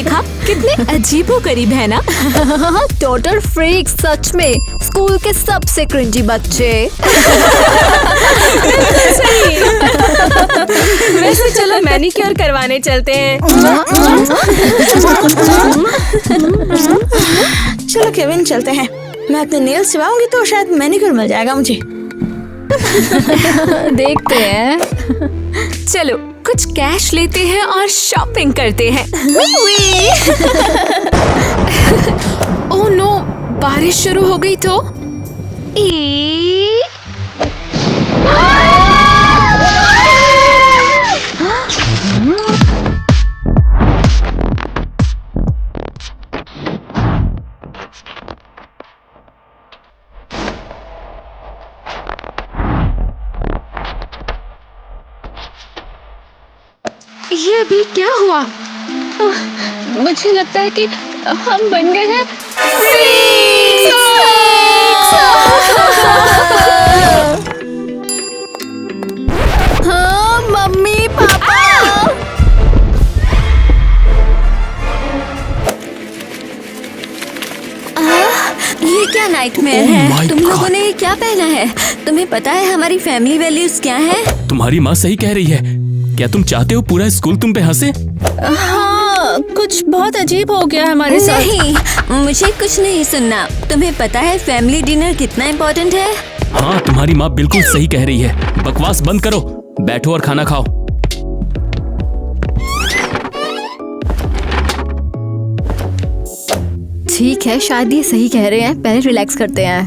देखा, कितने अजीबोगरीब है ना। टोटल फ्रीक, सच में स्कूल के सबसे क्रिंजी बच्चे। वैसे चलो मैनिक्योर करवाने चलते हैं। चलो केविन चलते हैं। मैं अपने नेल्स चबाऊंगी तो शायद मैनिक्योर मिल जाएगा मुझे। देखते हैं। चलो कुछ कैश लेते हैं और शॉपिंग करते हैं। ओह नो, बारिश शुरू हो गई तो ये अभी क्या हुआ? मुझे लगता है कि हम बन गए हैं हाँ मम्मी पापा। ये क्या नाइटमेयर है? तुम लोगों ने ये क्या पहना है? तुम्हें पता है हमारी फैमिली वैल्यूज क्या है? तुम्हारी माँ सही कह रही है। क्या तुम चाहते हो पूरा स्कूल तुम पे हंसे? हाँ, कुछ बहुत अजीब हो गया हमारे साथ। नहीं, मुझे कुछ नहीं सुनना। तुम्हें पता है फैमिली डिनर कितना इम्पोर्टेंट है? हाँ, तुम्हारी माँ बिल्कुल सही कह रही है। बकवास बंद करो, बैठो और खाना खाओ। ठीक है, शायद ये सही कह रहे हैं। पहले रिलैक्स करते हैं।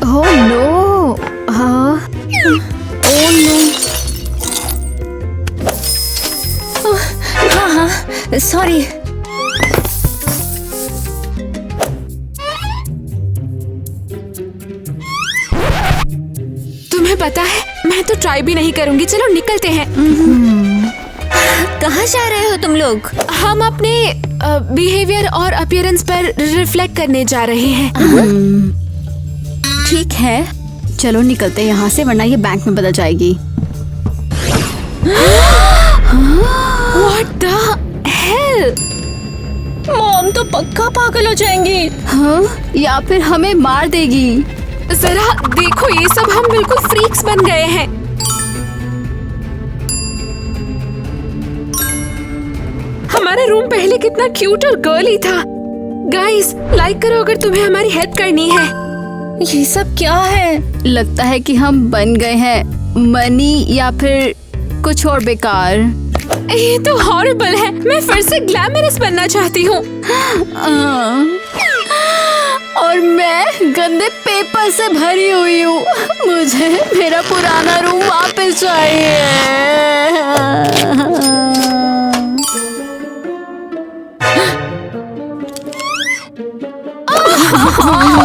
ओह नो, हाँ, ओह नो, हाँ, सॉरी। तुम्हें पता है, मैं तो ट्राई भी नहीं करूंगी। चलो निकलते हैं। कहाँ जा रहे हो तुम लोग? हम अपने बिहेवियर और अपीयरेंस पर रिफ्लेक्ट करने जा रहे हैं। ठीक है, चलो निकलते हैं यहाँ से, वरना ये बैंक में बदल जाएगी। What the hell? मॉम तो पक्का पागल हो जाएंगी। हाँ, या फिर हमें मार देगी। जरा देखो, ये सब हम बिल्कुल फ्रीक्स बन गए हैं। हमारा रूम पहले कितना क्यूट और गर्ली था। गाइस, लाइक करो अगर तुम्हें हमारी हेल्प करनी है। ये सब क्या है? लगता है कि हम बन गए हैं मनी या फिर कुछ और बेकार। ये तो हॉरिबल है। मैं फिर से ग्लैमरस बनना चाहती हूँ। और मैं गंदे पेपर से भरी हुई हूँ। मुझे मेरा पुराना रूम वापस चाहिए।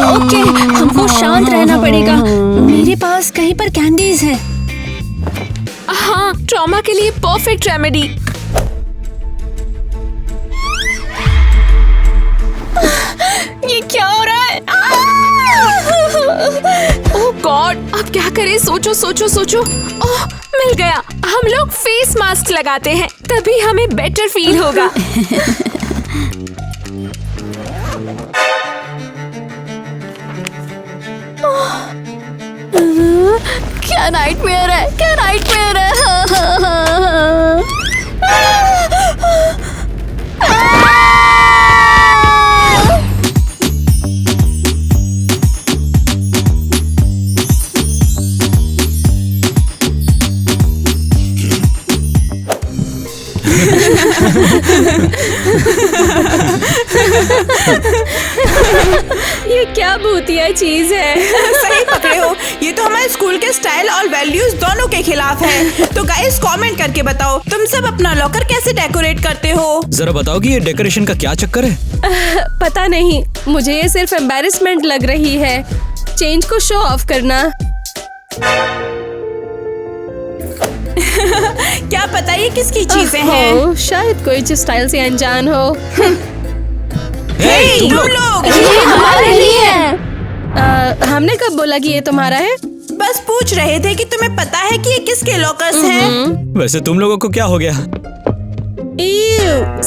ओके, हमको शांत रहना पड़ेगा। मेरे पास कहीं पर कैंडीज है। हाँ, ट्रॉमा के लिए परफेक्ट रेमेडी। ये क्या हो रहा है? ओह गॉड, अब क्या करें? सोचो सोचो सोचो। ओह, मिल गया। हम लोग फेस मास्क लगाते हैं, तभी हमें बेटर फील होगा। क्या नाइटमेयर है? क्या नाइटमेयर है? ये क्या भूतिया चीज है? सही पकड़े हो, ये तो हमारे स्कूल के स्टाइल और वैल्यूज दोनों के खिलाफ है। तो गाइस कमेंट करके बताओ, तुम सब अपना लॉकर कैसे डेकोरेट करते हो? जरा बताओ कि ये डेकोरेशन का क्या चक्कर है? पता नहीं, मुझे ये सिर्फ एम्बैरेसमेंट लग रही है। चेंज को शो ऑफ करना। क्या पता ये किसकी चीजें हैं? शायद कोई जो स्टाइल से अनजान हो। तुम लोग ये हमारे लिए है। हमने कब बोला कि ये तुम्हारा है? बस पूछ रहे थे कि तुम्हें पता है कि ये किसके लॉकर्स हैं? वैसे तुम लोगों को क्या हो गया?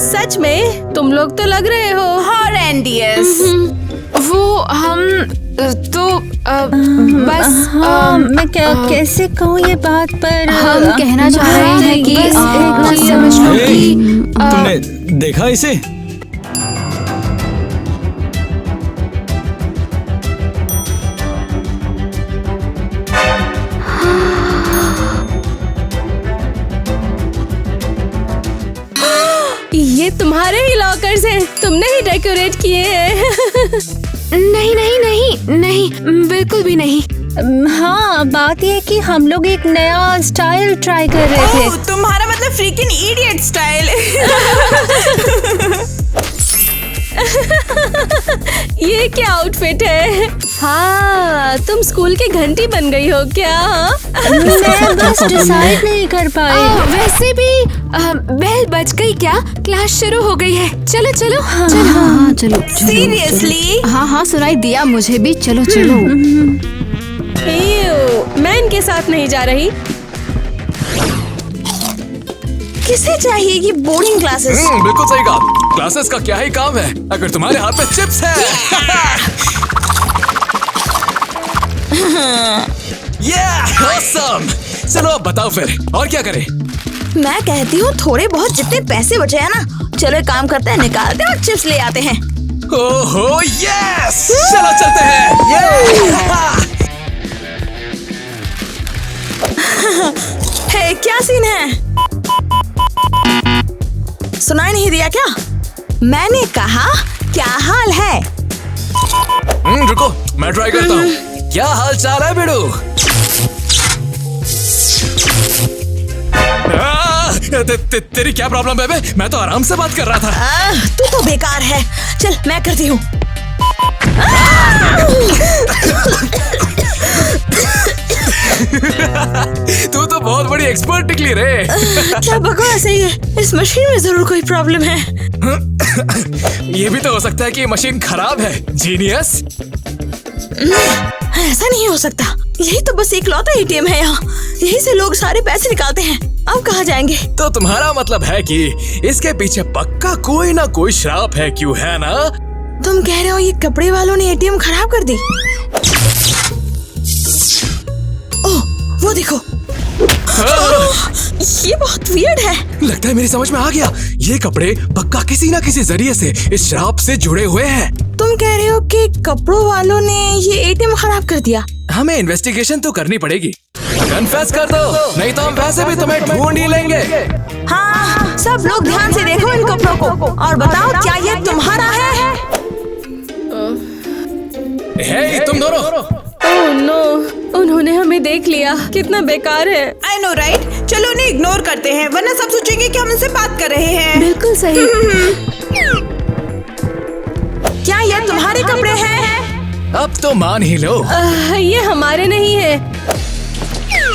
सच में तुम लोग तो लग रहे हो हॉरेंडियस। वो हम तो बस मैं कैसे कहूँ ये बात, पर हम कहना चाह रहे हैं कि बस इतना ये- समझ लो हे, कि तुमने देखा इसे? ये तुम्हारे ही लॉकर्स हैं, तुमने ही डेकोरेट किए हैं। नहीं नहीं नहीं नहीं, बिल्कुल भी नहीं। हाँ, बात ये है कि हम लोग एक नया स्टाइल ट्राई कर रहे थे। ओह, तुम्हारा मतलब फ्रीकिंग इडियट स्टाइल। ये क्या आउटफिट है? हाँ, तुम स्कूल की घंटी बन गई हो क्या? मैं बस डिसाइड नहीं कर पाई। वैसे भी बेल बज गई क्या? क्लास शुरू हो गई है। चलो चलो चलो, हाँ, चलो सीरियसली? हाँ हाँ, सुनाई दिया मुझे भी। चलो चलो। मैं इनके साथ नहीं जा रही। किसे चाहिए ये बोर्डिंग क्लासेस? बिल्कुल सही कहा। क्लासेस का क्या ही काम है अगर तुम्हारे हाथ में चिप्स है। ऑसम। चलो अब बताओ फिर और क्या करें? मैं कहती हूँ थोड़े बहुत जितने पैसे बचे हैं ना, चलो एक काम करते हैं, निकालते हैं और चिप्स ले आते हैं। ओहो यस, चलो चलते हैं। हे, क्या सीन है? सुनाई नहीं दिया क्या? मैंने कहा क्या हाल है? रुको मैं ट्राई करता हूँ। क्या हाल चाल है बिडू? तेरी क्या प्रॉब्लम है बे? मैं तो आराम से बात कर रहा था। तू तो बेकार है। चल मैं करती हूँ। तू तो बहुत बड़ी एक्सपर्ट निकली रे। क्या बकवास है ये? इस मशीन में जरूर कोई प्रॉब्लम है। ये भी तो हो सकता है कि ये मशीन खराब है। जीनियस। ऐसा नहीं हो सकता। यही तो बस इकलौता एटीएम है यहाँ। यही से लोग सारे पैसे निकालते हैं। अब कहाँ जाएंगे? तो तुम्हारा मतलब है कि इसके पीछे पक्का कोई ना कोई श्राप है, क्यों है ना? तुम कह रहे हो ये कपड़े वालों ने एटीएम खराब कर दी? ओह, वो देखो। ये बहुत वियर्ड है। लगता है मेरी समझ में आ गया। ये कपड़े पक्का किसी ना किसी जरिए से इस श्राप से जुड़े हुए हैं। तुम कह रहे हो कि कपड़ों वालों ने ये एटीएम खराब कर दिया? हमें इन्वेस्टिगेशन तो करनी पड़ेगी। कन्फेस कर दो, नहीं तो हम पैसे भी तुम्हें ढूंढ ही लेंगे। हाँ, सब लोग ध्यान से देखो इन कपड़ों को और बताओ क्या ये तुम्हारा है? हे तुम दोनों। ओह नो, उन्होंने हमें देख लिया। कितना बेकार है। I know right. चलो उन्हें इग्नोर करते हैं, वरना सब सोचेंगे कि हम उनसे बात कर रहे हैं। बिल्कुल सही। क्या ये तुम्हारे कपड़े हैं? अब तो मान ही लो। ये हमारे नहीं है।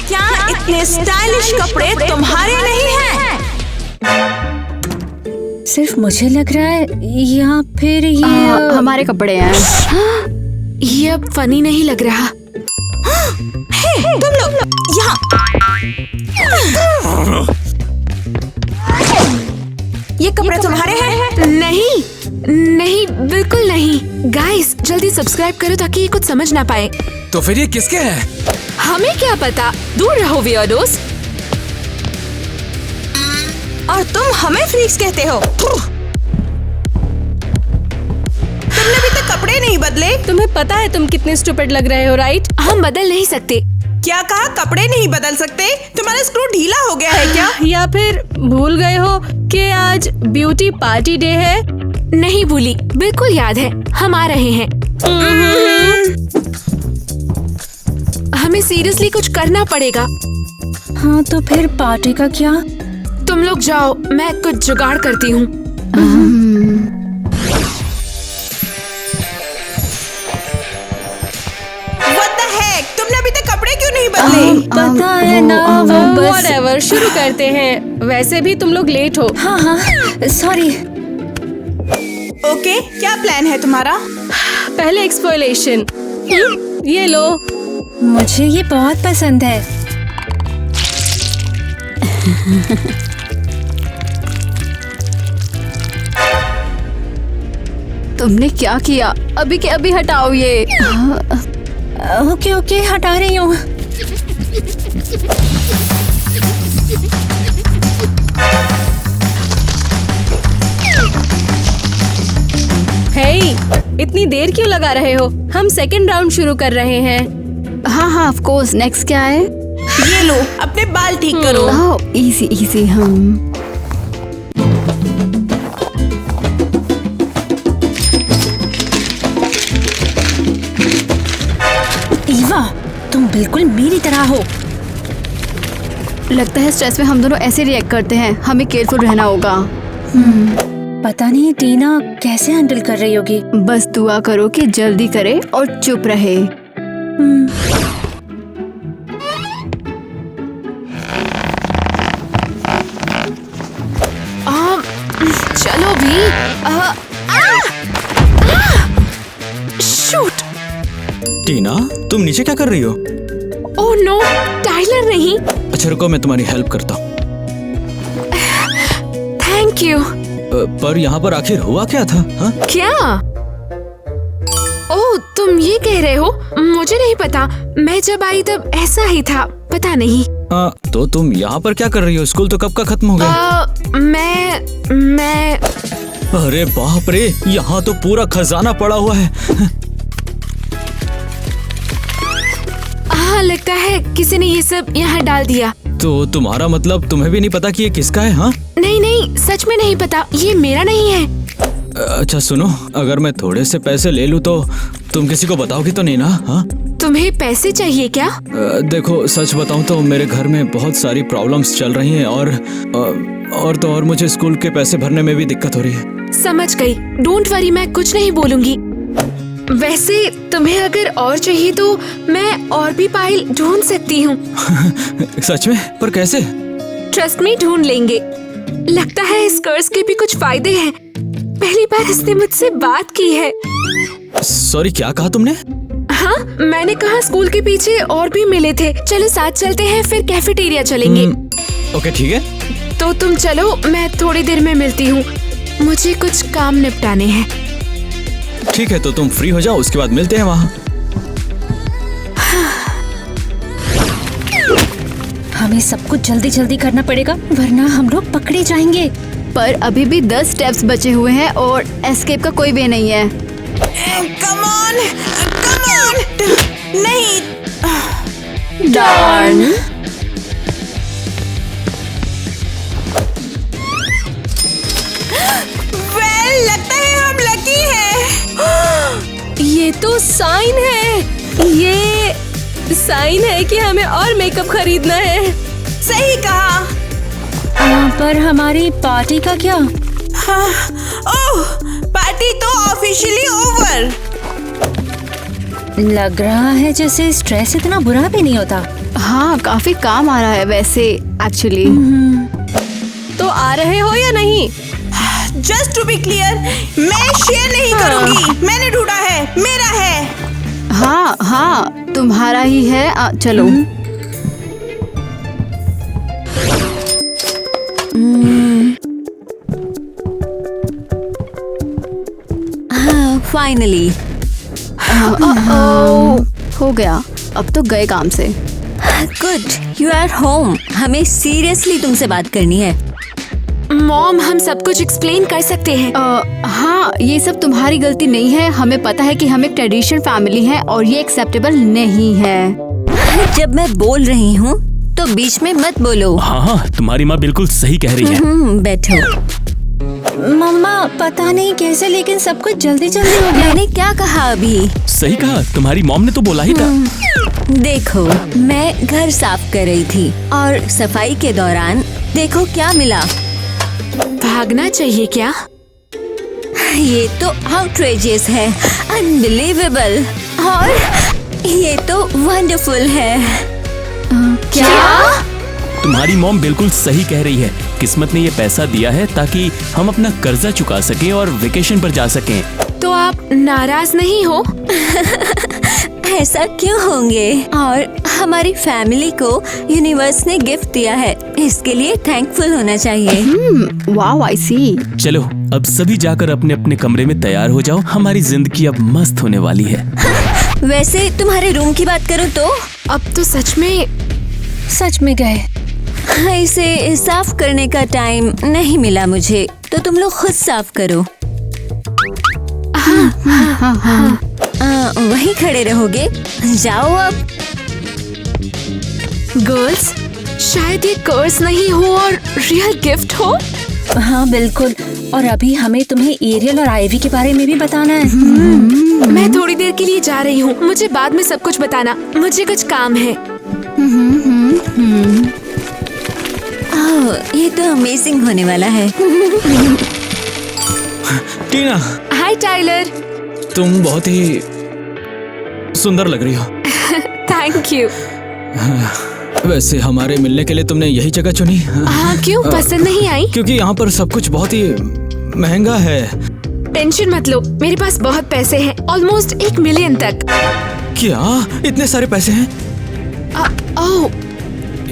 क्या इतने स्टाइलिश कपड़े तुम्हारे नहीं हैं? सिर्फ मुझे लग रहा है या फिर ये हमारे कपड़े हैं। ये अब फनी नहीं लग रहा। हे, तुम लोग यहाँ। ये कपड़े तुम्हारे हैं? नहीं नहीं, बिल्कुल नहीं। गाइस जल्दी सब्सक्राइब करो ताकि ये कुछ समझ ना पाए। तो फिर ये किसके हैं? हमें क्या पता, दूर रहो वियर्डोस। और तुम हमें फ्रीक्स कहते हो? तुमने अभी तक कपड़े नहीं बदले। तुम्हें पता है तुम कितने स्टूपिड लग रहे हो, राइट? हम बदल नहीं सकते। क्या कहा? कपड़े नहीं बदल सकते? तुम्हारा स्क्रू ढीला हो गया है क्या? या फिर भूल गए हो कि आज ब्यूटी पार्टी डे है? नहीं भूली, बिल्कुल याद है। हम आ रहे हैं। हमें सीरियसली कुछ करना पड़ेगा। हाँ, तो फिर पार्टी का क्या? तुम लोग जाओ, मैं कुछ जुगाड़ करती हूँ। What the heck? तुमने अभी तक कपड़े क्यों नहीं बदले? पता है ना, वो बस। Whatever, शुरू करते हैं। वैसे भी तुम लोग लेट हो। हाँ हाँ, सॉरी। ओके, क्या प्लान है तुम्हारा? पहले एक्सप्लोरेशन। ये लो। मुझे ये बहुत पसंद है। तुमने क्या किया? अभी के अभी हटाओ ये। ओके ओके, हटा रही हूँ। हे, इतनी देर क्यों लगा रहे हो? हम सेकंड राउंड शुरू कर रहे हैं। हाँ हाँ ऑफ कोर्स। नेक्स्ट क्या है? ये लो, अपने बाल ठीक करो। ओह इजी इजी। हम ईवा, तुम बिल्कुल मेरी तरह हो। लगता है स्ट्रेस में हम दोनों ऐसे रिएक्ट करते हैं। हमें केयरफुल रहना होगा। पता नहीं टीना कैसे हैंडल कर रही होगी। बस दुआ करो कि जल्दी करे और चुप रहे। चलो भी। शूट। टीना, तुम नीचे क्या कर रही हो? ओह नो, टाइलर नहीं। अच्छा रुको, मैं तुम्हारी हेल्प करता हूँ। Thank you. पर यहाँ पर आखिर हुआ क्या था? हाँ? क्या? ओह, तुम ये कह रहे हो? मुझे नहीं पता। मैं जब आई तब ऐसा ही था। पता नहीं। तो तुम यहाँ पर क्या कर रही हो? स्कूल तो कब का खत्म हो गया? मैं अरे बाप रे, यहाँ तो पूरा खजाना पड़ा हुआ है। हाँ, लगता है किसी ने ये सब यहाँ डाल दिया। तो तुम्हारा मतलब तुम्हें भी नहीं पता कि ये किसका है? हाँ नहीं नहीं, सच में नहीं पता। ये मेरा नहीं है। अच्छा सुनो, अगर मैं थोड़े से पैसे ले लूँ तो तुम किसी को बताओगी तो नहीं ना? हाँ? तुम्हें पैसे चाहिए क्या? देखो सच बताऊं तो मेरे घर में बहुत सारी प्रॉब्लम्स चल रही हैं और मुझे स्कूल के पैसे भरने में भी दिक्कत हो रही है। समझ गई। डोंट वरी, मैं कुछ नहीं बोलूंगी। वैसे तुम्हें अगर और चाहिए तो मैं और भी पाइल ढूंढ सकती हूँ। सच में? पर कैसे? ट्रस्ट मी, ढूंढ लेंगे। लगता है इस कर्ज के भी कुछ फायदे हैं। पहली बार इसने मुझसे बात की है। सॉरी, क्या कहा तुमने? हाँ, मैंने कहा स्कूल के पीछे और भी मिले थे। चलो साथ चलते हैं, फिर कैफेटेरिया चलेंगे। ओके ठीक है। तो तुम चलो, मैं थोड़ी देर में मिलती हूँ। मुझे कुछ काम निपटाने हैं। ठीक है, तो तुम फ्री हो जाओ, उसके बाद मिलते हैं वहाँ। हमें सब कुछ जल्दी जल्दी करना पड़ेगा, वरना हम लोग पकड़े जाएंगे। पर अभी भी 10 स्टेप्स बचे हुए हैं और एस्केप का कोई वे नहीं है। कम ऑन, नहीं। डॉन। लगता है हम लकी हैं। ये तो साइन है। ये साइन है कि हमें और मेकअप खरीदना है। सही कहा। पर हमारी पार्टी का क्या? हाँ, ओह, पार्टी तो ऑफिशियली ओवर। लग रहा है जैसे स्ट्रेस इतना बुरा भी नहीं होता। हाँ, काफी काम आ रहा है वैसे एक्चुअली। तो आ रहे हो या नहीं? जस्ट टू बी क्लियर, मैं शेयर नहीं करूंगी। मैंने ढूंढा है, मेरा है। हाँ हाँ, तुम्हारा ही है। चलो। फाइनली हो गया। अब तो गए काम से। Good, you are home. हमें सीरियसली तुमसे बात करनी है। मॉम, हम सब कुछ एक्सप्लेन कर सकते हैं। हाँ, ये सब तुम्हारी गलती नहीं है। हमें पता है कि हम एक ट्रेडिशनल फैमिली है और ये एक्सेप्टेबल नहीं है। जब मैं बोल रही हूँ तो बीच में मत बोलो। हाँ, तुम्हारी माँ बिल्कुल सही कह रही है। बैठो। मम्मा, पता नहीं कैसे लेकिन सब कुछ जल्दी जल्दी हो गया। मैंने क्या कहा अभी? सही कहा, तुम्हारी मॉम ने तो बोला ही था। देखो, मैं घर साफ कर रही थी और सफाई के दौरान देखो क्या मिला। भागना चाहिए क्या? ये तो आउटरेजियस है, अनबिलीवेबल, और ये तो वंडरफुल है। क्या? तुम्हारी मॉम बिल्कुल सही कह रही है। किस्मत ने ये पैसा दिया है ताकि हम अपना कर्जा चुका सकें और वेकेशन पर जा सकें। तो आप नाराज नहीं हो? ऐसा क्यों होंगे? और हमारी फैमिली को यूनिवर्स ने गिफ्ट दिया है, इसके लिए थैंकफुल होना चाहिए। वाओ, आई सी। चलो अब सभी जाकर अपने अपने कमरे में तैयार हो जाओ, हमारी जिंदगी अब मस्त होने वाली है। वैसे तुम्हारे रूम की बात करूँ तो अब तो सच में गए। इसे साफ करने का टाइम नहीं मिला मुझे, तो तुम लोग खुद साफ करो। वहीं खड़े रहोगे? जाओ अब। गर्ल्स, शायद ये कर्स नहीं हो और रियल गिफ्ट हो। हाँ बिल्कुल, और अभी हमें तुम्हें एरियल और आइवी के बारे में भी बताना है। मैं थोड़ी देर के लिए जा रही हूँ, मुझे बाद में सब कुछ बताना, मुझे कुछ काम है। ओह, ये तो अमेजिंग होने वाला है। टीना, हाय टाइलर। तुम बहुत ही सुंदर लग रही हो। Thank you. वैसे हमारे मिलने के लिए तुमने यही जगह चुनी? हाँ, क्यों पसंद नहीं आई? क्योंकि यहाँ पर सब कुछ बहुत ही महंगा है। टेंशन मत लो, मेरे पास बहुत पैसे हैं, ऑलमोस्ट 1 मिलियन तक। क्या इतने सारे पैसे हैं? ओह,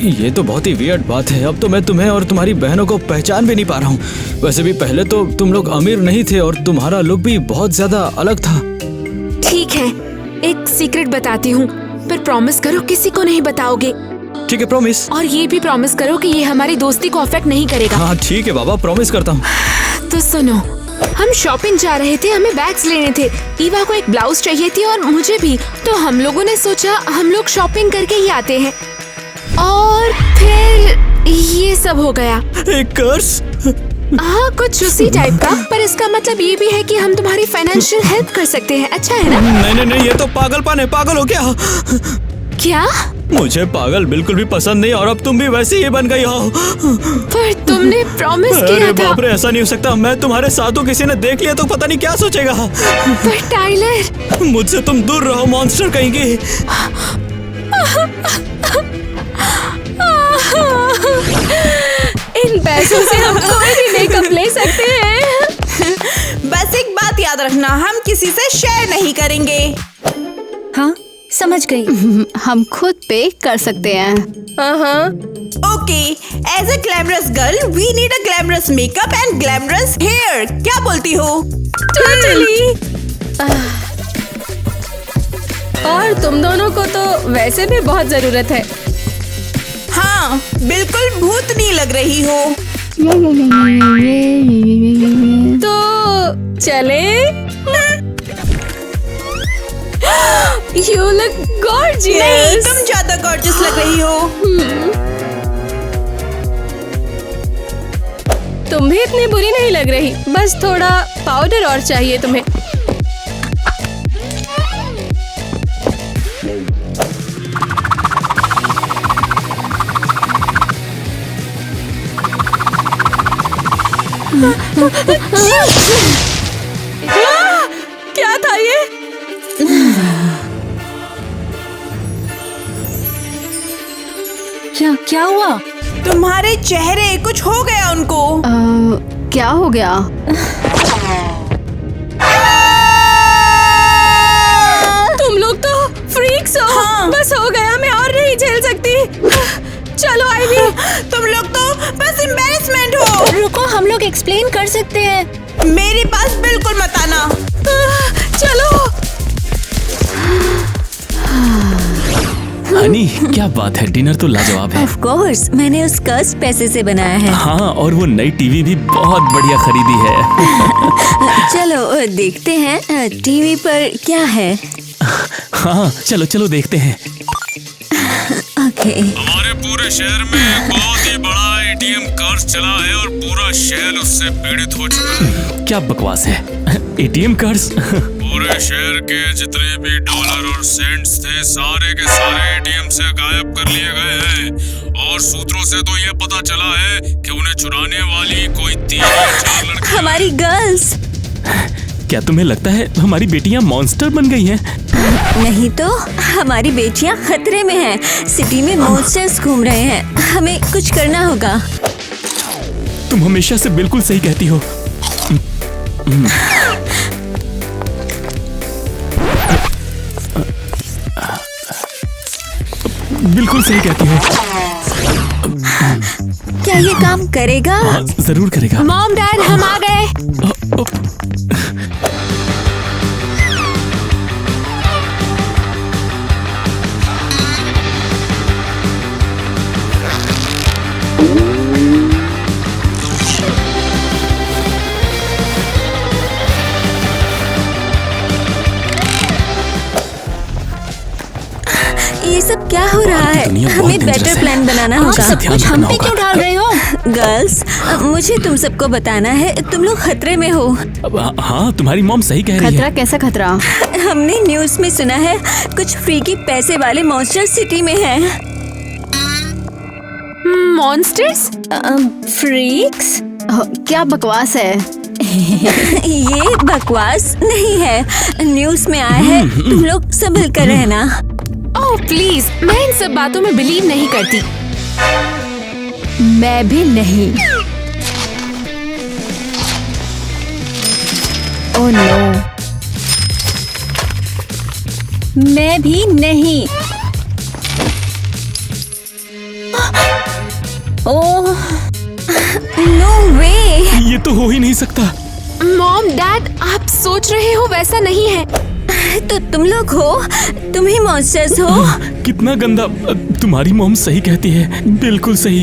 ये तो बहुत ही वियर्ड बात है। अब तो मैं तुम्हें और तुम्हारी बहनों को पहचान भी नहीं पा रहा हूँ। वैसे भी पहले तो तुम लोग अमीर नहीं थे और तुम्हारा लुक भी बहुत ज्यादा अलग था। ठीक है, एक सीक्रेट बताती हूँ, पर प्रॉमिस करो किसी को नहीं बताओगे। ठीक है, प्रॉमिस। और ये भी प्रॉमिस करो कि ये हमारी दोस्ती को अफेक्ट नहीं करेगा। हाँ ठीक है बाबा, प्रॉमिस करता हूँ। तो सुनो, हम शॉपिंग जा रहे थे, हमें बैग्स लेने थे। ईवा को एक ब्लाउज चाहिए थी और मुझे भी, तो हम लोगों ने सोचा हम लोग शॉपिंग करके ही आते हैं। और फिर ये सब हो गया। एक कर्स? हाँ, कुछ उसी टाइप का, पर इसका मतलब ये भी है कि हम तुम्हारी फाइनेंशियल हेल्प कर सकते हैं। अच्छा है ना? नहीं, ये तो पागलपन है। पागल हो क्या? क्या? मुझे पागल बिल्कुल भी पसंद नहीं, और अब तुम भी वैसी ही बन गई हो। पर तुमने प्रॉमिस किया अरे था। बाप रे, ऐसा नहीं हो सकता। मैं तुम्हारे साथ हूँ, किसी ने देख लिया तो पता नहीं क्या सोचेगा। पर टाइलर, मुझसे तुम दूर रहो, मॉन्स्टर कहेंगी। इन पैसों से हम कोई भी मेकअप ले सकते हैं। बस एक बात याद रखना, हम किसी से शेयर नहीं करेंगे। हाँ समझ गई। हम खुद पे कर सकते हैं। हाँ, okay, as a glamorous girl we need a glamorous makeup and glamorous hair. क्या बोलती हो? टोटली। और तुम दोनों को तो वैसे भी बहुत जरूरत है। हाँ, बिल्कुल भूतनी लग रही हो। तो चले? You look नहीं, gorgeous. तुम ज्यादा गॉर्जियस लग रही हो। तुम भी इतनी बुरी नहीं लग रही, बस थोड़ा पाउडर और चाहिए तुम्हें। क्या था ये? क्या हुआ? तुम्हारे चेहरे, कुछ हो गया उनको। क्या हो गया? तुम लोग तो फ्रीक्स हो। हाँ। बस हो गया, मैं और नहीं झेल सकती। चलो आइवी। तुम लोग तो बस एम्बैरेसमेंट हो। रुको, हम लोग एक्सप्लेन कर सकते हैं। मेरे पास बिल्कुल मत आना। चलो। हनी, क्या बात है, डिनर तो लाजवाब है। ऑफ कोर्स, मैंने उस कर्स पैसे से बनाया है। हाँ, और वो नई टीवी भी बहुत बढ़िया खरीदी है। चलो देखते हैं टीवी पर क्या है। हाँ चलो चलो देखते हैं। ओके। हमारे पूरे शहर में बहुत ही बड़ा एटीएम कर्ज चला है और पूरा शहर उससे पीड़ित हो चुका है। क्या बकवास है, एटीएम कर्ज? पूरे शहर के जितने भी डॉलर और सेंट्स थे, सारे के सारे एटीएम से गायब कर लिए गए हैं। और सूत्रों से तो ये पता चला है कि उन्हें चुराने वाली कोई 3 या 4 लड़कियां। हमारी गर्ल्स। क्या तुम्हें लगता है हमारी बेटियां मॉन्स्टर बन गई हैं? नहीं तो, हमारी बेटियां खतरे में हैं। सिटी में मॉन्स्टर्स घूम रहे हैं, हमें कुछ करना होगा। तुम हमेशा से बिल्कुल सही कहती हो। बिल्कुल सही कहती हो। क्या ये काम करेगा? हाँ, जरूर करेगा। मॉम डैड हम आ गए। ये सब क्या हो रहा है? दुनिया बहुत हमें dangerous बेटर है। प्लान बनाना आप होगा। सब कुछ हम पे क्यों डाल रहे हो? गर्ल्स, मुझे तुम सबको बताना है, तुम लोग खतरे में हो। हाँ, तुम्हारी मॉम सही कह रही खतरा है। कैसा खतरा? हमने न्यूज़ में सुना है कुछ फ्रीकी पैसे वाले मॉन्स्टर सिटी में हैं। मॉन्स्टर्स? फ्रीक्स? क्या बकवास है? ये बकवास नहीं है, न्यूज़ में आया है, तुम लोग संभल कर रहना। ओह प्लीज, मैं इन सब बातों में बिलीव नहीं करती। मैं भी नहीं। ओह नो, मैं भी नहीं। ओह नो वे। ये तो हो ही नहीं सकता। मॉम डैड, आप सोच रहे हो वैसा नहीं है। तो तुम लोग हो, तुम ही मॉन्स्टर्स हो। कितना गंदा। तुम्हारी मॉम सही कहती है, बिल्कुल सही।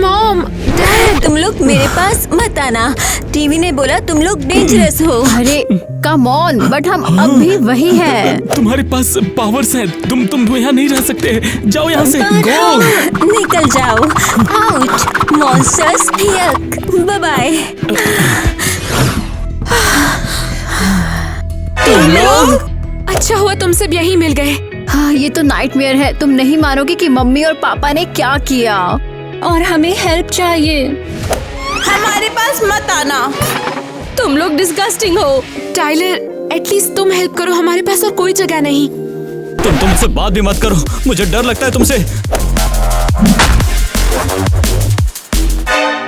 मॉम डैड, तुम लोग मेरे पास मत आना, टीवी ने बोला तुम लोग डेंजरस हो। अरे कम ऑन, बट हम अब भी वही है। तुम्हारे पास पावर्स हैं, तुम यहाँ नहीं रह सकते। जाओ यहाँ से, गो। निकल जाओ। आउट मॉन्स्टर्स, यक, बाय बाय। तुम लोग? अच्छा हुआ तुम सब यहीं मिल गए। हाँ, ये तो नाइटमेयर है। तुम नहीं मानोगे कि मम्मी और पापा ने क्या किया। और हमें हेल्प चाहिए। हमारे पास मत आना। तुम लोग डिस्गस्टिंग हो। टाइलर, एटलीस्ट तुम हेल्प करो, हमारे पास और कोई जगह नहीं। तुम तुमसे बात भी मत करो, मुझे डर लगता है तुमसे।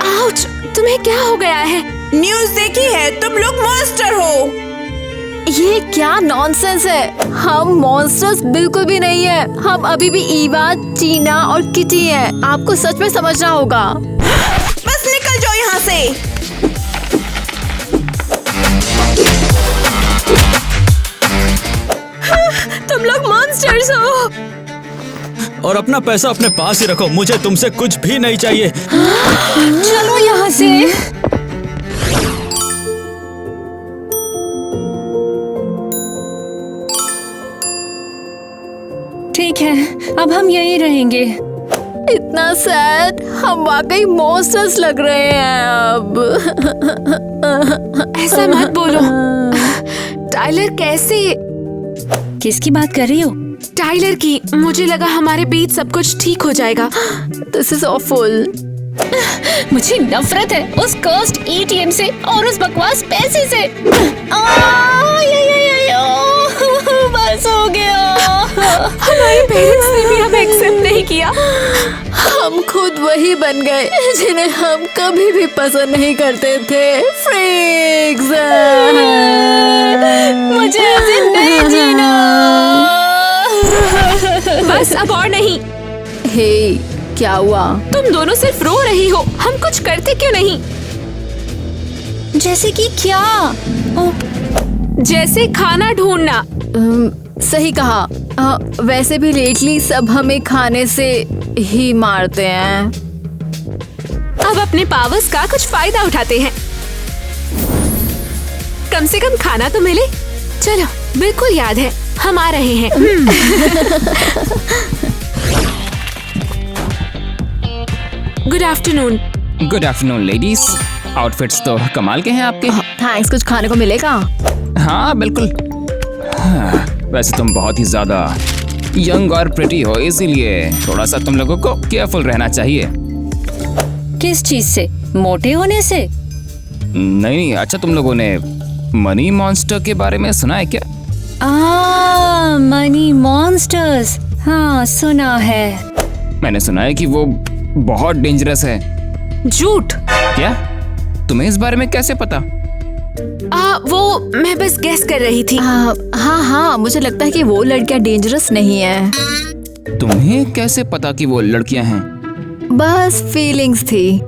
आउच, तुम्हें क्या हो गया है? न्यूज़ देखी है, तुम लोग मॉन्स्टर हो। ये क्या नॉनसेंस है? हम मॉन्स्टर्स बिल्कुल भी नहीं है। हम अभी भी ईवा, चीना और किटी हैं। आपको सच में समझना होगा। बस निकल जाओ यहाँ से। तुम लोग मॉन्स्टर्स हो। और अपना पैसा अपने पास ही रखो, मुझे तुमसे कुछ भी नहीं चाहिए। चलो यहाँ से। ठीक है, अब हम यहीं रहेंगे। इतना सैड, हम वाकई मॉन्स्टर्स लग रहे हैं अब। ऐसा मत बोलो। टाइलर कैसे? किसकी बात कर रही हो? टाइलर की। मुझे लगा हमारे बीच सब कुछ ठीक हो जाएगा। This is awful. मुझे नफरत है उस कर्स्ड एटीएम से और उस बकवास पैसे से। बस हो गया। हमारे पेरेंट्स ने भी हमें एक्सेप्ट नहीं किया। हम खुद वही बन गए जिन्हें हम कभी भी पसंद नहीं करते थे। फ्रीक्स। मुझे ऐसे नहीं जीना। बस अब और नहीं। हे, क्या हुआ? तुम दोनों सिर्फ रो रही हो, हम कुछ करते क्यों नहीं? जैसे कि क्या? जैसे खाना ढूंढना। सही कहा। वैसे भी लेटली सब हमें खाने से ही मारते हैं। अब अपने पावर्स का कुछ फायदा उठाते हैं। कम से कम खाना तो मिले। चलो, बिल्कुल याद है, हम आ रहे हैं। Good afternoon. Good afternoon ladies. Outfits तो कमाल के हैं आपके। थैंक्स। कुछ खाने को मिलेगा? हाँ बिल्कुल। हाँ, वैसे तुम बहुत ही ज्यादा यंग और प्रिटी हो, इसीलिए थोड़ा सा तुम लोगों को केयरफुल रहना चाहिए। किस चीज से? मोटे होने से? नहीं, अच्छा तुम लोगों ने मनी मॉन्स्टर के बारे में सुना है क्या? Money monsters. हाँ, सुना है। मैंने सुना है कि वो बहुत डेंजरस है। झूठ। क्या? तुम्हें इस बारे में कैसे पता? वो मैं बस गेस कर रही थी। हाँ हाँ, मुझे लगता है कि वो लड़कियां डेंजरस नहीं है। तुम्हें कैसे पता कि वो लड़कियां हैं? बस फीलिंग्स थी।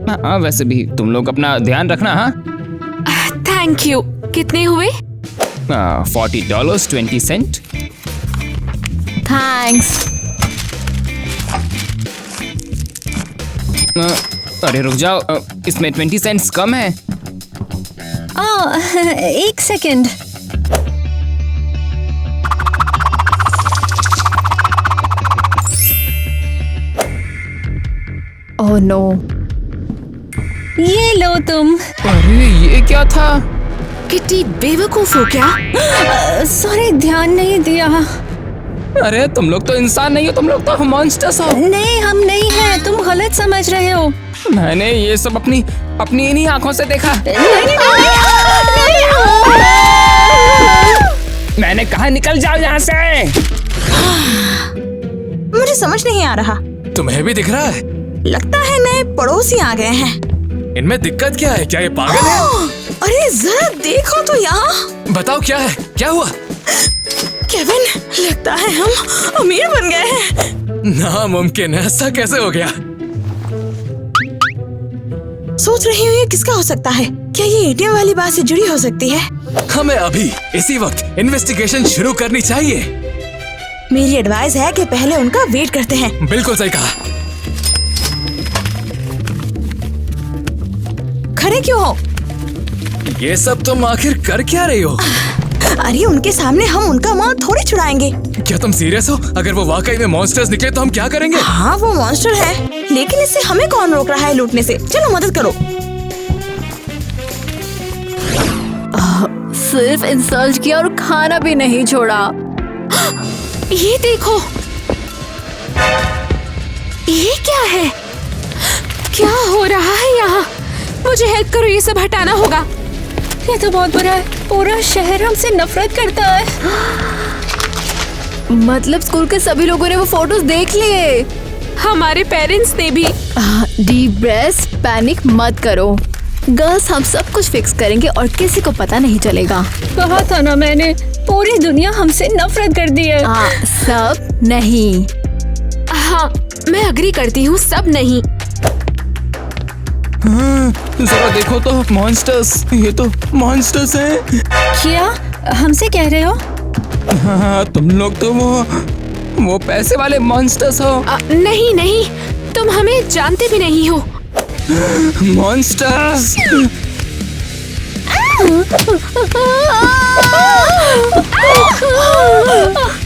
हाँ, वैसे भी तुम लोग अपना ध्यान रखना। हाँ, थैंक यू। कितने हुए? $40 20 सेंट। थैंक्स। अरे रुक जाओ, इसमें 20 सेंट्स कम है। एक सेकंड। Oh no. ये लो तुम। अरे ये क्या था? किटी बेवकूफ हो क्या? सॉरी, ध्यान नहीं दिया। अरे तुम लोग तो इंसान नहीं हो, तुम लोग तो मॉन्स्टर्स हो। नहीं, हम नहीं हैं, तुम गलत समझ रहे हो। मैंने ये सब अपनी इन्हीं आंखों से देखा। मैंने कहा निकल जाओ यहाँ से। मुझे समझ नहीं आ रहा। तुम्हें भी दिख रहा है? लगता है नए पड़ोसी आ गए हैं। इनमें दिक्कत क्या है? क्या ये पागल है? अरे जरा देखो तो यहाँ। बताओ क्या है, क्या हुआ? केविन, लगता है हम अमीर बन गए हैं। नामुमकिन है, ऐसा कैसे हो गया? सोच रही हूँ ये किसका हो सकता है। क्या ये एटीएम वाली बात से जुड़ी हो सकती है? हमें अभी इसी वक्त इन्वेस्टिगेशन शुरू करनी चाहिए। मेरी एडवाइस है कि पहले उनका वेट करते हैं। बिल्कुल सही कहा। खड़े क्यों हो? ये सब तुम आखिर कर क्या रही हो? अरे उनके सामने हम उनका माल थोड़ी छुड़ाएंगे। क्या तुम सीरियस हो? अगर वो वाकई में मॉन्स्टर्स निकले तो हम क्या करेंगे? हाँ वो मॉन्स्टर है, लेकिन इससे हमें कौन रोक रहा है लूटने से? चलो मदद करो। सिर्फ इंसल्ट किया और खाना भी नहीं छोड़ा। ये देखो, ये क्या है? क्या हो रहा है यहाँ? मुझे हेल्प करो, ये सब हटाना होगा। ये तो बहुत बुरा है। पूरा शहर हमसे नफरत करता है। मतलब स्कूल के सभी लोगों ने वो फोटोज देख लिए। हमारे पेरेंट्स ने भी। डीप ब्रेथ, पैनिक मत करो गर्ल्स, हम सब कुछ फिक्स करेंगे और किसी को पता नहीं चलेगा। कहा था ना मैंने, पूरी दुनिया हमसे नफरत कर दी है। सब नहीं। हाँ, मैं अग्री करती हूँ, सब नहीं। जरा देखो तो, मॉन्स्टर्स, ये तो मॉन्स्टर्स हैं। क्या हमसे कह रहे हो? हाँ, तुम लोग तो वो पैसे वाले मॉन्स्टर्स हो। नहीं नहीं, तुम हमें जानते भी नहीं हो। मॉन्स्टर्स।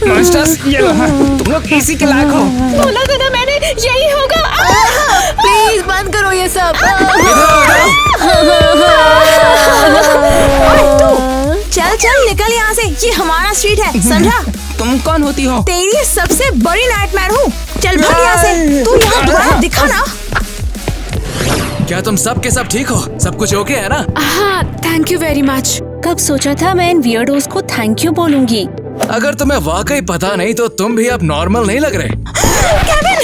मॉन्स्टर्स, ये लो। हाँ, तुम लोग इसी के लायक हो। बोला था ना मैंने, यही होगा। प्लीज बंद करो ये सब। चल चल निकल यहाँ से, ये हमारा स्ट्रीट है, समझा? तुम कौन होती हो? तेरी सबसे बड़ी नाइटमेयर हूँ। चल भाग यहाँ से, तू यहाँ दोबारा दिखा ना। क्या तुम सब के सब ठीक हो? सब कुछ ओके है ना? हाँ, थैंक यू वेरी मच। कब सोचा था मैं इन वियर्डोस को थैंक यू बोलूंगी। अगर तुम्हें वाकई पता नहीं तो तुम भी अब नॉर्मल नहीं लग रहे। केविन,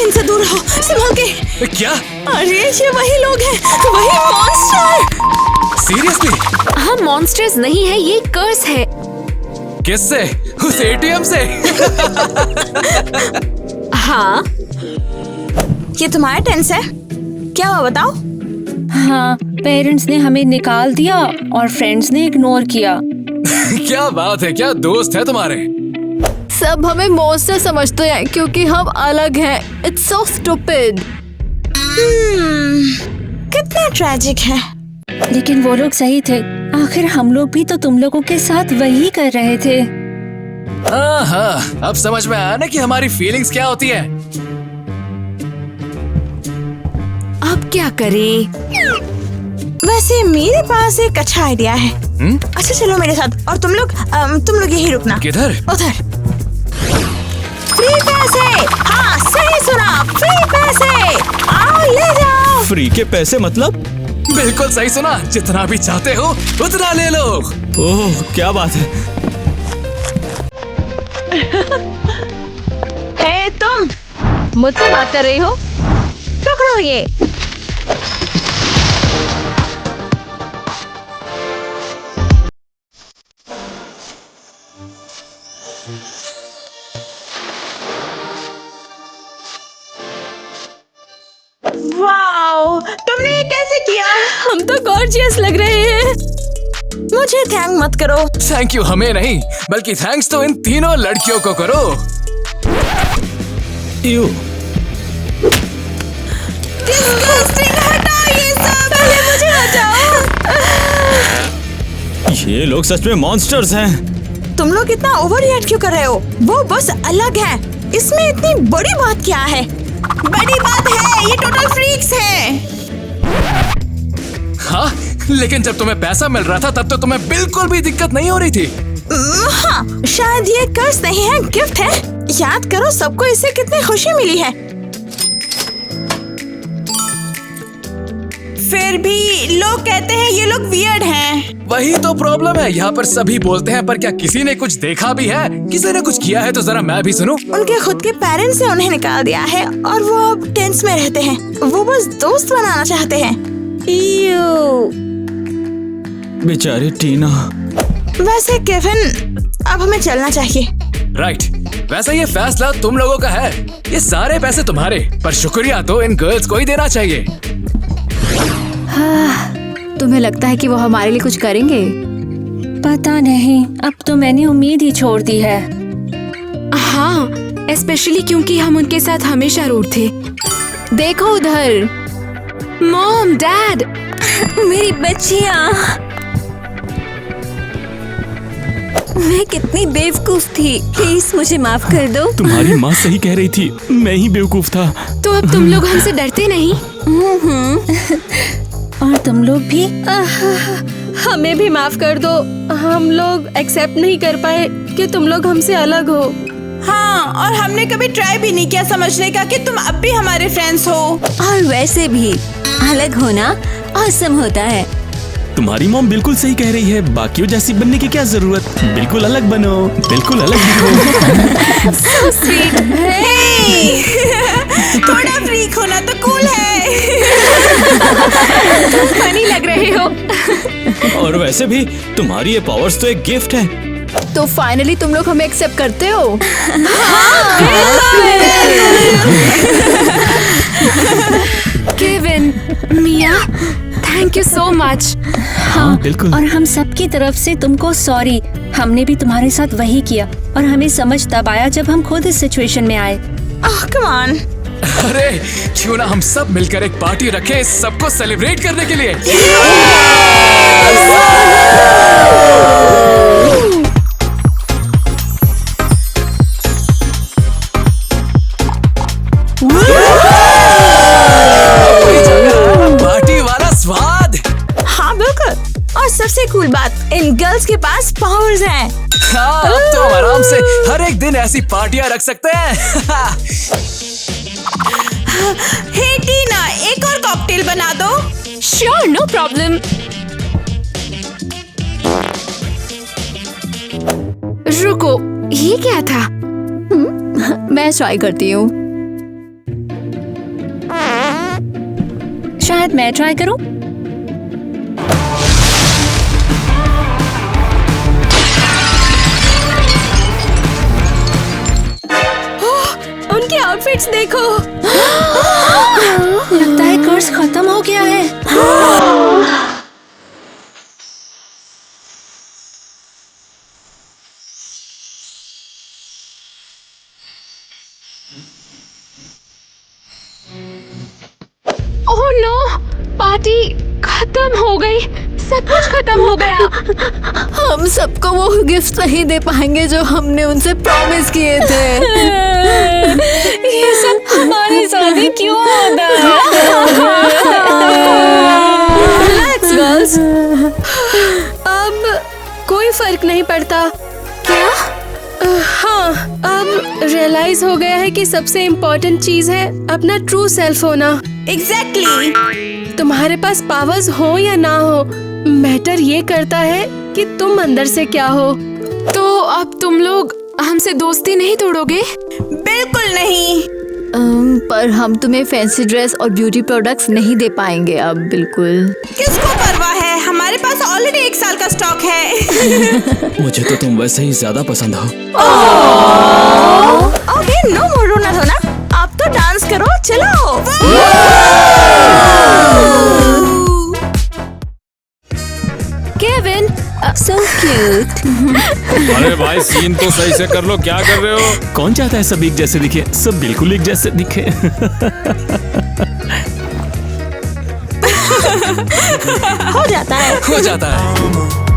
इनसे दूर रहो, संभल के। क्या? अरे ये वही लोग हैं, वही मॉन्स्टर। सीरियसली? हाँ, मॉन्स्टर्स नहीं है, ये कर्स है। किससे? उस एटीएम से? हाँ। ये तुम्हारा टेंस है? क्या हुआ बताओ? हाँ, पेरेंट्स ने हमें निकाल दिया और फ्रेंड्स ने इग्नोर किया। क्या बात है, क्या दोस्त है तुम्हारे? सब हमें मॉन्स्टर समझते हैं क्योंकि हम अलग हैं। It's so stupid. कितना ट्रेजिक है। लेकिन वो लोग सही थे, आखिर हम लोग भी तो तुम लोगों के साथ वही कर रहे थे। हाँ, अब समझ में आया ना कि हमारी फीलिंग्स क्या होती है। अब क्या करें? वैसे मेरे पास एक अच्छा आइडिया है। अच्छा चलो मेरे साथ, और तुम लोग यही रुकना। किधर? उधर। फ्री पैसे। हाँ सही सुना, फ्री पैसे। आओ ले जाओ। फ्री के पैसे मतलब? बिल्कुल सही सुना, जितना भी चाहते हो उतना ले लो। ओह, क्या बात है। हे तुम, मुझसे बात कर रही हो? पकड़ो ये। वाओ, तुमने ये कैसे किया? हम तो गॉर्जियस लग रहे हैं। मुझे थैंक मत करो। थैंक यू हमें नहीं, बल्कि थैंक्स तो इन तीनों लड़कियों को करो। यू डिस्गस्टिंग, हटाओ ये सब। पहले मुझे हटाओ। ये लोग सच में मॉन्स्टर्स हैं। तुम लोग इतना ओवर रिएक्ट क्यों कर रहे हो? वो बस अलग है, इसमें इतनी बड़ी बात क्या है? बड़ी बात है, ये टोटल फ्रीक्स हैं। हाँ, लेकिन जब तुम्हें पैसा मिल रहा था तब तो तुम्हें बिल्कुल भी दिक्कत नहीं हो रही थी। हाँ, शायद ये कर्ज नहीं है, गिफ्ट है। याद करो सबको इससे कितनी खुशी मिली है। फिर भी लोग कहते हैं ये लोग वियर्ड हैं। वही तो प्रॉब्लम है, यहाँ पर सभी बोलते हैं, पर क्या किसी ने कुछ देखा भी है? किसी ने कुछ किया है तो जरा मैं भी सुनूं। उनके खुद के पेरेंट्स ने उन्हें निकाल दिया है और वो अब टेंट्स में रहते हैं। वो बस दोस्त बनाना चाहते हैं। बेचारे टीना। वैसे केविन, अब हमें चलना चाहिए। राइट, वैसे ये फैसला तुम लोगों का है। ये सारे पैसे तुम्हारे, पर शुक्रिया तो इन गर्ल्स को ही देना चाहिए। तुम्हें लगता है कि वो हमारे लिए कुछ करेंगे? पता नहीं, अब तो मैंने उम्मीद ही छोड़ दी है। हाँ, स्पेशली क्योंकि हम उनके साथ हमेशा रूठ थे। देखो उधर। मॉम, डैड, मेरी बच्चियाँ, मैं कितनी बेवकूफ थी। प्लीज मुझे माफ कर दो। तुम्हारी माँ सही कह रही थी, मैं ही बेवकूफ था। तो अब तुम लोग हमसे डरते नहीं? और तुम लोग भी? हमें भी माफ कर दो। हम लोग एक्सेप्ट नहीं कर पाए कि तुम लोग हमसे अलग हो। हाँ, और हमने कभी ट्राई भी नहीं किया समझने का कि तुम अब भी हमारे फ्रेंड्स हो। और वैसे भी अलग होना औसम होता है। तुम्हारी मॉम बिल्कुल सही कह रही है, बाकियों जैसी बनने की क्या जरूरत। बिल्कुल अलग बनो, बिल्कुल अलग दिखो। So sweet. थोड़ा फ्रीक होना तो कूल है। फनी लग रहे हो। और वैसे भी तुम्हारी ये पावर्स तो एक गिफ्ट है। तो फाइनली तुम लोग हमें एक्सेप्ट करते हो? Kevin, Mia, thank you so much. हाँ, बिल्कुल। और हम सब की तरफ से तुमको सॉरी। हमने भी तुम्हारे साथ वही किया और हमें समझ तब आया जब हम खुद इस सिचुएशन में आए। Come on. अरे क्यों ना हम सब मिलकर एक पार्टी रखें इस सबको सेलिब्रेट करने के लिए। पार्टी वाला स्वाद। हाँ बिल्कुल, और सबसे कूल बात, इन गर्ल्स के पास पावर्स हैं। हाँ, अब तो हम आराम से हर एक दिन ऐसी पार्टियां रख सकते हैं। हे टीना, एक और कॉकटेल बना दो। Sure, no problem. रुको, ये क्या था? मैं ट्राई करती हूँ। शायद मैं ट्राई करूं। उनके आउटफिट्स देखो। लगता है कर्ज खत्म हो गया है। ओह नो, पार्टी खत्म हो गई। सब कुछ खत्म हो गया। हम सबको वो गिफ्ट नहीं दे पाएंगे जो हमने उनसे प्रॉमिस किए थे। ये सब हमारे साथ ही क्यों होता है? रिलैक्स गर्ल्स, अब कोई फर्क नहीं पड़ता। क्या? हाँ, अब रियलाइज हो गया है कि सबसे इम्पोर्टेंट चीज है अपना ट्रू सेल्फ होना। एग्जैक्टली। तुम्हारे पास पावर्स हो या ना हो, मैटर ये करता है कि तुम अंदर से क्या हो। तो अब तुम लोग हमसे दोस्ती नहीं तोड़ोगे? बिल्कुल नहीं। पर हम तुम्हें फैंसी ड्रेस और ब्यूटी प्रोडक्ट्स नहीं दे पाएंगे अब, बिल्कुल। किसको परवाह है, हमारे पास ऑलरेडी 1 साल का स्टॉक है। मुझे तो तुम वैसे ही ज्यादा पसंद हो। ओके, नो मोर रोना धोना, आप तो डांस करो, चलो। So cute. अरे भाई सीन तो सही से कर लो, क्या कर रहे हो? कौन चाहता है सब एक जैसे दिखे? सब बिल्कुल एक जैसे दिखे। हो जाता है। हो जाता है।